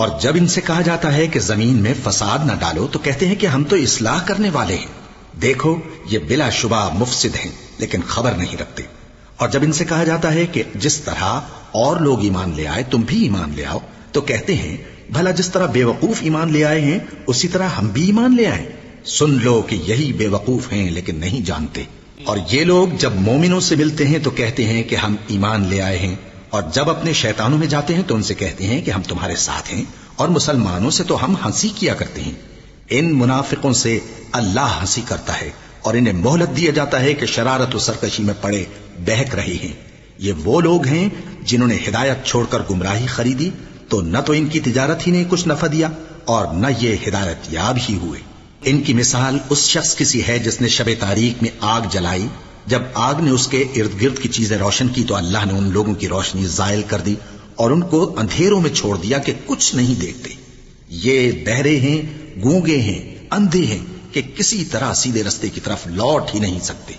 اور جب ان سے کہا جاتا ہے کہ زمین میں فساد نہ ڈالو تو کہتے ہیں کہ ہم تو اصلاح کرنے والے ہیں، دیکھو یہ بلا شبہ مفسد ہیں لیکن خبر نہیں رکھتے۔ اور جب ان سے کہا جاتا ہے کہ جس طرح اور لوگ ایمان لے آئے تم بھی ایمان لے آؤ تو کہتے ہیں بھلا جس طرح بے وقوف ایمان لے آئے ہیں اسی طرح ہم بھی ایمان لے آئیں۔ سن لو کہ یہی بے وقوف ہیں لیکن نہیں جانتے۔ اور یہ لوگ جب مومنوں سے ملتے ہیں تو کہتے ہیں کہ ہم ایمان لے آئے ہیں، اور جب اپنے شیطانوں میں جاتے ہیں تو ان سے کہتے ہیں کہ ہم تمہارے ساتھ ہیں، اور مسلمانوں سے تو ہم ہنسی کیا کرتے ہیں۔ ان منافقوں سے اللہ ہنسی کرتا ہے اور انہیں مہلت دیا جاتا ہے کہ شرارت و سرکشی میں پڑے بہک رہے ہیں۔ یہ وہ لوگ ہیں جنہوں نے ہدایت چھوڑ کر گمراہی خریدی، تو نہ تو ان کی تجارت ہی نے کچھ نفع دیا اور نہ یہ ہدایت یاب ہی ہوئے۔ ان کی مثال اس شخص کی سی ہے جس نے شب تاریک میں آگ جلائی، جب آگ نے اس کے ارد گرد کی چیزیں روشن کی تو اللہ نے ان لوگوں کی روشنی زائل کر دی اور ان کو اندھیروں میں چھوڑ دیا کہ کچھ نہیں دیکھتے۔ یہ بہرے ہیں، گونگے ہیں، اندھے ہیں کہ کسی طرح سیدھے رستے کی طرف لوٹ ہی نہیں سکتے۔